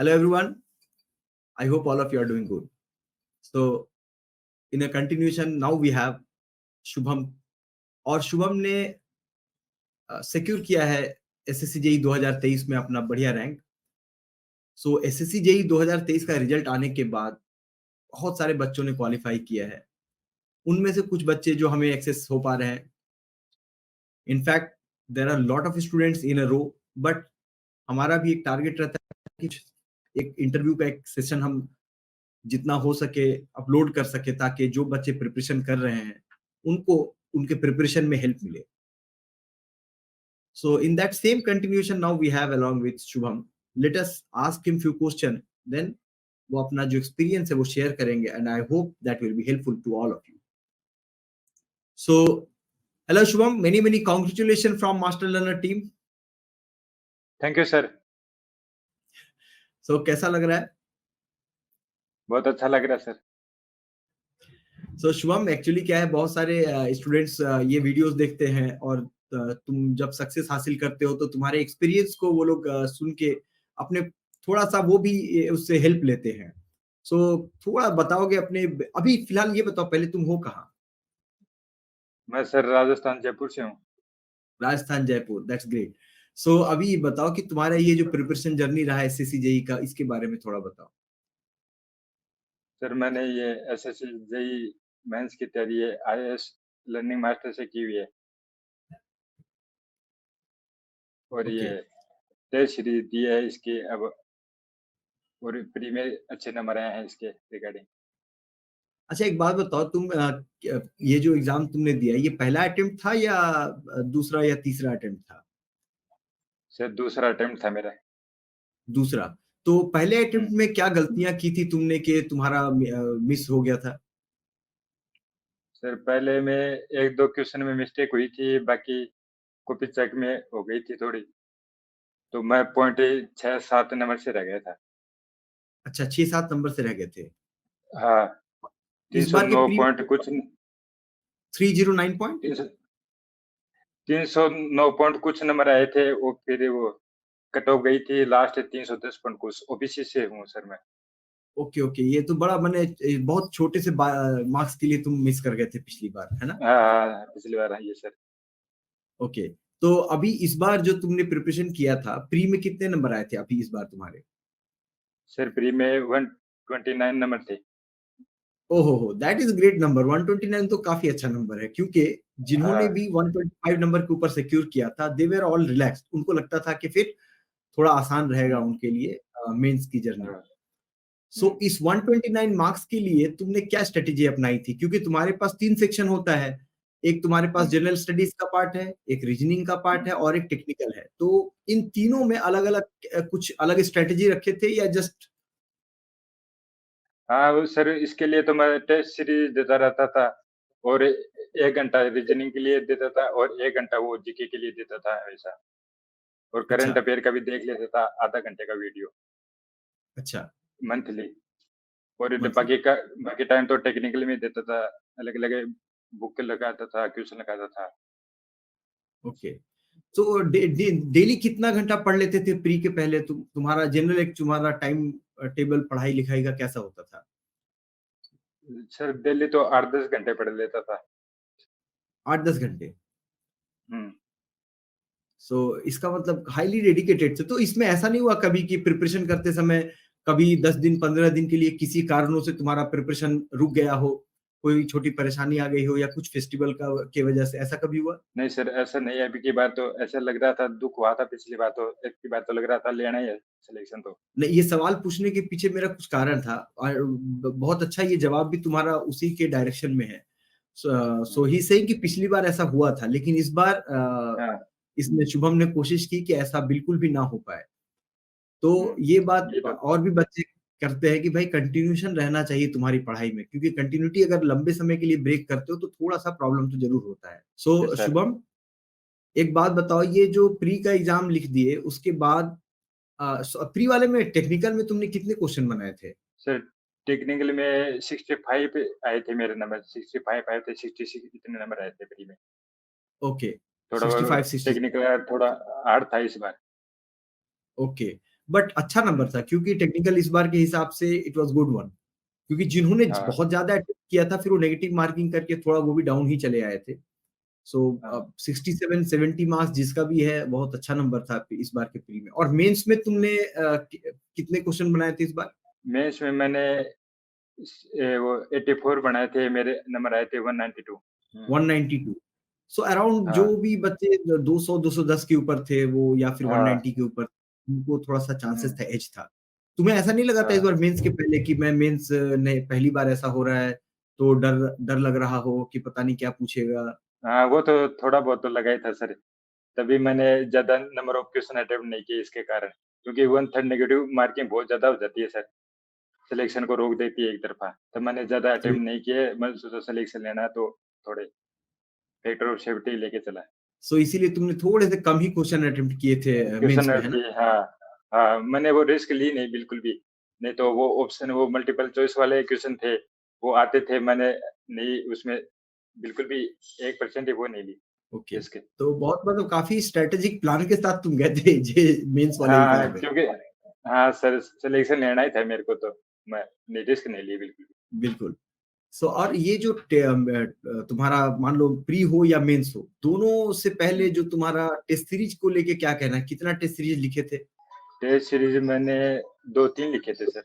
Hello everyone. I hope all of you are doing good. So in a continuation, now we have Shubham और शुभम ने secure किया है SSC JE 2023 में अपना बढ़िया रैंक। सो एसएससी जेई 2023 का रिजल्ट आने के बाद बहुत सारे बच्चों ने क्वालिफाई किया है। उनमें से कुछ बच्चे जो हमें एक्सेस हो पा रहे हैं। In fact there are lot of students in a row, but हमारा भी एक टारगेट रहता है कि एक इंटरव्यू का एक सेशन हम जितना हो सके अपलोड कर सके, ताकि जो बच्चे प्रिपरेशन कर रहे हैं उनको उनके प्रिपरेशन में हेल्प मिले। So in that same continuation, now we have along with Shubham. Let us ask him few question. Then वो अपना जो experience है वो share करेंगे, and I hope that will be helpful to all of you. So hello Shubham, many congratulations from Master Learner team. Thank you sir. So कैसा लग रहा है? बहुत अच्छा लग रहा है सर। So शुभम, एक्चुअली क्या है, बहुत सारे स्टूडेंट्स ये वीडियोस देखते हैं और तुम जब सक्सेस हासिल करते हो तो तुम्हारे एक्सपीरियंस को वो लोग सुन के अपने थोड़ा सा वो भी उससे हेल्प लेते हैं। सो थोड़ा बताओगे अपने, अभी फिलहाल ये बताओ पहले तुम हो कहाँ? मैं सर राजस्थान जयपुर से हूँ। Rajasthan Jaipur, that's great. So अभी बताओ कि तुम्हारा ये जो प्रिपरेशन जर्नी रहा है एसएससी जेई का, इसके बारे में थोड़ा बताओ। सर मैंने ये एसएससी जेई मेंस की तैयारी है आईएएस लर्निंग मास्टर से की हुई है और ओके ये टेस्ट सीरीज दी है इसकी अब, और प्री में अच्छे नंबर आए हैं इसके रिगार्डिंग। अच्छा, एक बात बताओ, तुम ये जो एग्जाम तुमने दिया ये पहला अटेम्प्ट था या दूसरा या तीसरा अटेम्प्ट था? सर दूसरा अटेम्प्ट था मेरा। दूसरा। तो पहले अटेम्प्ट में क्या गलतियां की थी तुमने कि तुम्हारा मिस हो गया था? सर पहले में एक दो क्वेश्चन में मिस्टेक हुई थी, बाकी कॉपी चेक में हो गई थी थोड़ी, तो मैं पॉइंट 6-7 नंबर से रह गया था। अच्छा, 6-7 नंबर से रह गए थे। हाँ, इस बार के 309 प्री पॉइंट कुछ 309 पॉइंट। 309 पॉइंट कुछ नंबर आए थे, वो फिर वो कट ऑफ गई थी लास्ट 310 पॉइंट कुछ। ओबीसी से हूँ सर मैं। ओके ओके, ये तो बड़ा मैंने बहुत छोटे से मार्क्स के लिए तुम मिस कर गए थे पिछली बार, है ना? हाँ, पिछली बार है ये सर। ओके, तो अभी इस बार जो तुमने प्रिपरेशन किया था, प्री में कितने नंबर आए थे अभी इस बार तुम्हारे? सर प्री में 129 नंबर थे। ओहो, दैट इज ग्रेट नंबर। 129 तो काफी अच्छा नंबर है, क्योंकि जिन्होंने हाँ, भी 125 नंबर के ऊपर सिक्योर किया था, दे वर ऑल रिलैक्स्ड। उनको लगता था कि फिर थोड़ा आसान रहेगा हम्म, उनके लिए मेंस की जर्नी। हाँ, सो इस 129 मार्क्स के लिए तुमने क्या स्ट्रेटेजी अपनाई थी? क्योंकि तुम्हारे पास 3 सेक्शन होता है। एक तुम्हारे पास हम्म, जनरल स्टडीज का पार्ट है, एक रीजनिंग का पार्ट है और एक टेक्निकल है। तो इन तीनों में अलग-अलग कुछ अलग स्ट्रेटेजी रखे थे या जस्ट? हाँ वो सर इसके लिए तो मैं टेस्ट सीरीज देता रहता था, और 1 घंटा रीजनिंग के लिए देता था और 1 घंटा वो जीके के लिए देता था हमेशा, और अच्छा, करंट अफेयर का भी देख लेता था आधा घंटे का वीडियो अच्छा, मंथली। और मंथली। बाकी टाइम तो टेक्निकल में देता था, अलग अलग बुक लगाता था, क्वेश्चन लगाता था। ओके। तो डेली कितना घंटा पढ़ लेते थे प्री के पहले? तुम्हारा जनरल एक तुम्हारा टाइम टेबल पढ़ाई लिखाई का कैसा होता था? सर दिल्ली तो 8-10 घंटे पढ़ लेता था। 8-10 घंटे। हम्म। सो इसका मतलब हाईली डेडिकेटेड थे। तो इसमें ऐसा नहीं हुआ कभी कि प्रिपरेशन करते समय कभी 10 दिन 15 दिन के लिए किसी कारणों से तुम्हारा प्रिपरेशन रुक गया हो, कोई छोटी परेशानी आ गई हो या कुछ फेस्टिवल का की वजह से, ऐसा कभी हुआ? नहीं सर ऐसा नहीं है, अभी की बार तो ऐसा लग रहा था, दुख हुआ था पिछली बार, तो एक की बार तो लग रहा था लेना ही है सिलेक्शन तो। नहीं, ये सवाल पूछने के पीछे मेरा कुछ कारण था और बहुत अच्छा ये जवाब भी तुम्हारा उसी के डायरेक्शन में है। सो ही सेइंग कि पिछली बार ऐसा हुआ था, लेकिन इस बार हाँ, इसमें शुभम ने कोशिश की कि ऐसा बिल्कुल भी ना हो पाए। तो हम्म, ये बात ये तो और भी बच्चे करते हैं कि भाई कंटिन्यूएशन रहना चाहिए तुम्हारी पढ़ाई में, क्योंकि कंटिन्यूटी अगर लंबे समय के लिए ब्रेक करते हो तो थोड़ा-सा प्रॉब्लम तो ज़रूर होता है। Yes so sir. शुभम, एक बात बताओ, ये जो प्री का एग्ज़ाम लिख दिए उसके बाद प्री वाले में टेक्निकल में तुमने कितने क्वेश्चन बनाए थे? सर टेक्निकल में 65 आए थे मेरे नंबर, 65 आए थे, 66 इतने नंबर आए थे प्री में। ओके, थोड़ा 65-66। टेक्निकल थोड़ा हार्ड था इस बार। ओके, बट अच्छा नंबर था क्योंकि टेक्निकल इस बार के हिसाब से इट वाज़ गुड वन क्योंकि जिन्होंने हाँ, बहुत ज़्यादा अटेम्प्ट किया था फिर वो नेगेटिव मार्किंग करके थोड़ा वो भी डाउन ही चले आए थे। सो हाँ। 67-70 मार्क्स जिसका भी है बहुत अच्छा नंबर था इस बार के प्री में। और मेंस में तुमने कितने क्वेश्चन बनाए थे इस बार? मेंस में मैंने वो 84 बनाए थे, मेरे नंबर आए थे 192। 192 सो अराउंड जो हाँ, भी बच्चे 200-210 के ऊपर थे वो या फिर हाँ। 190 के ऊपर, उनको थोड़ा-सा चांसेस हुँ, था, एज था। तुम्हें ऐसा नहीं लगा था इस हाँ। बार मेंस के पहले कि मैं मेंस ने पहली बार ऐसा हो रहा है, तो डर डर लग रहा हो कि पता नहीं क्या पूछेगा? हाँ, वो तो थोड़ा बहुत तो लगा ही था सर, तभी मैंने ज़्यादा नंबर ऑफ क्वेश्चन अटेम्प्ट नहीं किए इसके कारण। क्योंकि 1/3 नेगेटिव मार्किंग बहुत ज़्यादा हो जाती है सर, सिलेक्शन को रोक देती है एक तरफ़ा। तो मैंने ज़्यादा तो अटेम्प्ट नहीं किए, मैंने सोचा सिलेक्शन लेना है तो थोड़े फैक्टर ऑफ सेफ्टी लेके चला। सो इसीलिए तुमने थोड़े से कम ही क्वेश्चन अटेम्प्ट किए थे क्वेश्चन मेंस में, है ना? की हाँ, हाँ, मैंने वो रिस्क ली नहीं बिल्कुल भी। नहीं तो वो ऑप्शन वो मल्टीपल चॉइस वाले क्वेश्चन थे, वो आते थे, मैंने नहीं उसमें बिल्कुल भी 1% ही वो नहीं ली ओके। रिस्क। तो बहुत मतलब काफ़ी स्ट्रैटेजिक प्लान के साथ तुम गए थे जे मेंस वाले हाँ, एग्ज़ाम में। क्योंकि हाँ सर, सिलेक्शन लेना ही था मेरे को तो, मैं नहीं रिस्क नहीं ली बिल्कुल भी। बिल्कुल। सो और ये जो तुम्हारा मान लो प्री हो या मेंस हो, दोनों से पहले हुँ, जो तुम्हारा टेस्ट सीरीज को लेके क्या कहना है? कितना टेस्ट सीरीज लिखे थे? टेस्ट सीरीज़ मैंने 2-3 लिखे थे सर,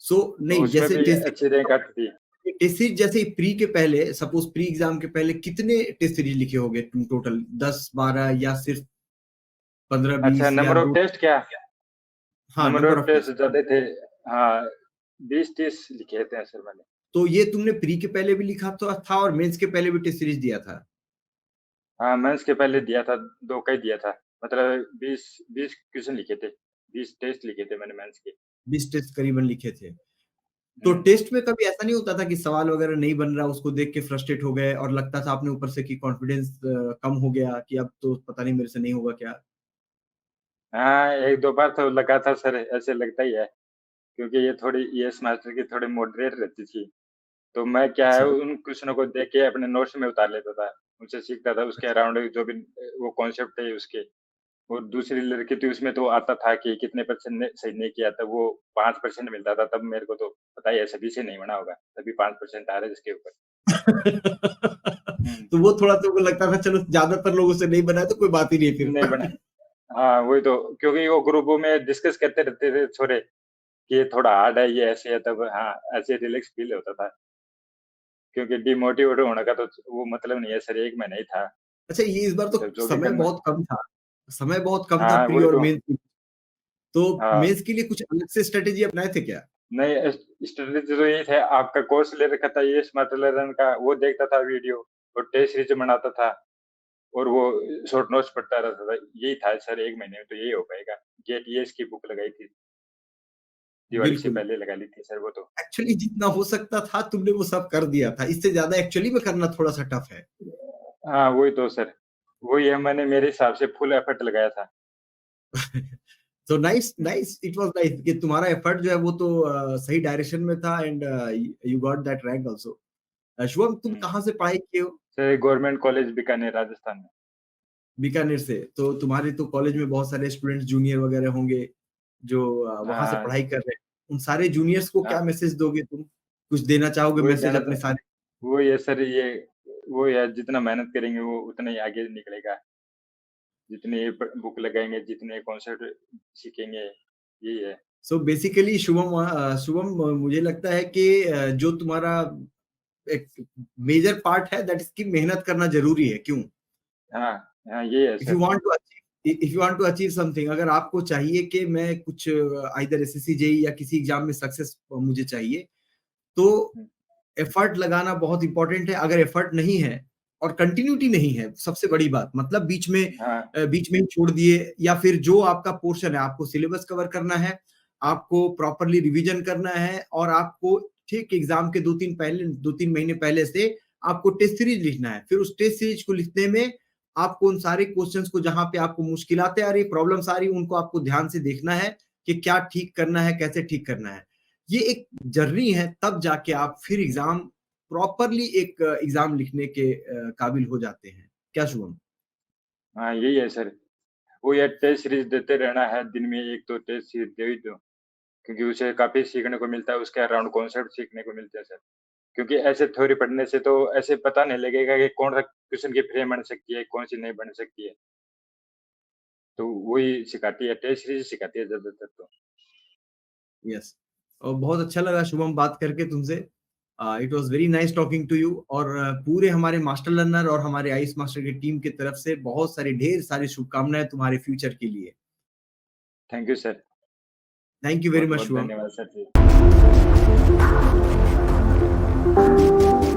सो तो नहीं उसमें जैसे भी अच्छी रैंक आती थी। टेस्ट सीरीज जैसे प्री के पहले सपोज प्री एग्जाम के पहले कितने टेस्ट सीरीज लिखे होंगे तुम टोटल 10, 12 या सिर्फ 15, अच्छा 20 या नंबर ऑफ 2? टेस्ट क्या? हाँ, number number of of test test. ज़्यादा थे, हाँ, 20-30 लिखे थे सर मैंने। तो ये तुमने प्री के पहले भी लिखा तो था और मेंस के पहले भी टेस्ट सीरीज दिया था? हाँ, मेंस के पहले दिया था, 2 का ही दिया था। मतलब 20 क्वेश्चन लिखे थे, 20 टेस्ट लिखे थे मैंने मेंस के। 20 टेस्ट करीबन लिखे थे। तो हुँ। टेस्ट में कभी ऐसा नहीं होता था कि सवाल वगैरह नहीं बन रहा, उसको देख के फ्रस्ट्रेट हो गए और लगता था आपने ऊपर से कि कॉन्फिडेंस कम हो गया कि अब तो पता नहीं मेरे से नहीं होगा क्या? हाँ, 1-2 बार तो लगा था सर, ऐसे लगता ही है, क्योंकि ये थोड़ी ईएस मास्टर की थोड़ी मॉडरेट रहती थी। तो मैं क्या है अच्छा, उन क्वेश्चनों को देख के अपने नोट्स में उतार लेता था, उनसे सीखता था उसके अच्छा। अराउंड जो भी वो कॉन्सेप्ट है उसके। और दूसरी लड़की थी उसमें तो आता था कि कितने परसेंट ने सही नहीं किया था, वो 5% मिलता था, तब मेरे को तो पता ही है सभी से नहीं बना होगा, तभी 5% आ रहा है इसके ऊपर। हुँ, तो वो थोड़ा तुमको लगता था चलो ज़्यादातर लोगों से नहीं बना है तो कोई बात ही नहीं नहीं बना। फिर। हाँ, वही तो क्योंकि वो ग्रुपों में डिस्कस करते रहते थे छोरे कि ये थोड़ा हार्ड है, ये ऐसे है, तब हाँ, ऐसे रिलैक्स फील होता था। क्योंकि डिमोटिवेट होने का तो वो मतलब नहीं है सर, 1 महीना ही था, अच्छा ये इस बार तो जब जो भी समय करना। बहुत कम था। समय बहुत कम था हाँ, प्री वही और तो। मेंस के, तो हाँ, मेंस के लिए कुछ अलग से स्ट्रैटेजी अपनाए थे क्या? नहीं स्ट्रेटेजी तो यही थे, आपका कोर्स ले रखा था ये स्मार्ट लर्नर का, वो देखता था वीडियो और टेस्ट सीरीज़ बनाता था और वो शॉर्ट नोट्स पढ़ता रहता था। यही था सर, 1 महीने में तो यही हो पाएगा। गेट ईएस की बुक लगाई थी, दिवाली से बिल्कुल। पहले लगा ली थी सर वो तो। एक्चुअली जितना हो सकता था तुमने वो सब कर दिया था। इससे ज़्यादा एक्चुअली में करना थोड़ा-सा टफ है। हाँ, वही तो सर, वही है मैंने मेरे हिसाब से फुल एफर्ट लगाया था। So nice hmm, nice it was nice कि तुम्हारा एफर्ट जो है वो तो सही डायरेक्शन में था and you got that rank also. Shubham तुम हुँ। कहाँ से पढ़ाई किए हो? Sir government college Bikaner Rajasthan में। बीकानेर से। तो तुम्हारे तो कॉलेज में बहुत सारे स्टूडेंट्स जूनियर वगैरह होंगे जो वहाँ से हाँ, पढ़ाई कर रहे हैं। उन सारे जूनियर्स को क्या हाँ, मैसेज दोगे तुम? कुछ देना चाहोगे वही मैसेज कहना अपने था, सारे वही है सर ये वही है जितना मेहनत करेंगे वो उतना ही आगे निकलेगा। जितने ब बुक लगाएँगे, जितने कॉन्सेप्ट सीखेंगे, यही है। सो बेसिकली शुभम मुझे लगता है कि जो तुम्हारा एक मेजर पार्ट है दैट इज़ कि मेहनत करना ज़रूरी है। क्यों? हाँ, हाँ, यही है if you sir. Want to achieve if you want to achieve something अगर आपको चाहिए कि मैं कुछ आइदर एसएससी, जेईई या किसी एग्ज़ाम में सक्सेस मुझे चाहिए, तो हुँ, एफर्ट लगाना बहुत इम्पोर्टेंट है। अगर एफर्ट नहीं है और कंटिन्यूटी नहीं है, सबसे बड़ी बात मतलब हाँ, बीच में ही छोड़ दिए या फिर जो आपका पोर्शन है, आपको सिलेबस कवर करना है, आपको प्रॉपर्ली रिवीजन करना है और आपको ठीक एग्ज़ाम के 2-3 महीने पहले से आपको टेस्ट सीरीज़ लिखना है। फिर उस टेस्ट सीरीज़ को लिखने में आपको उन सारे क्वेश्चन्स को जहाँ पे आपको मुश्किलातें आ रही, प्रॉब्लम्स आ रही, उनको आपको ध्यान से देखना है कि क्या ठीक करना है, कैसे ठीक करना है। ये एक जर्नी है तब जाके आप फिर एग्ज़ाम प्रॉपरली एक एग्ज़ाम लिखने के काबिल हो जाते हैं। क्या शुभम? हाँ, यही है सर। वो ये टेस्ट सीरीज देते रहना है, दिन में 1-2 टेस्ट सीरीज दे ही दो, क्योंकि उसे काफ़ी सीखने को मिलता है, उसके अराउंड कॉन्सेप्ट सीखने को मिलते हैं सर। क्योंकि ऐसे थ्योरी पढ़ने से तो ऐसे पता नहीं लगेगा कि कौन सा क्वेश्चन की फ्रेम बन सकती है, कौन सी नहीं बन सकती है। तो वही सिखाती है, टेस्ट सीरीज सिखाती है ज़्यादातर तो। यस, और बहुत अच्छा लगा शुभम बात करके तुमसे। It was very nice talking to you, और पूरे हमारे मास्टर लर्नर और हमारे आइस मास्टर की टीम की तरफ से बहुत सारी ढेर सारी शुभकामनाएँ तुम्हारे फ्यूचर के लिए। Thank you sir. Thank you very much बहुत-बहुत शुभम। धन्यवाद सर जी।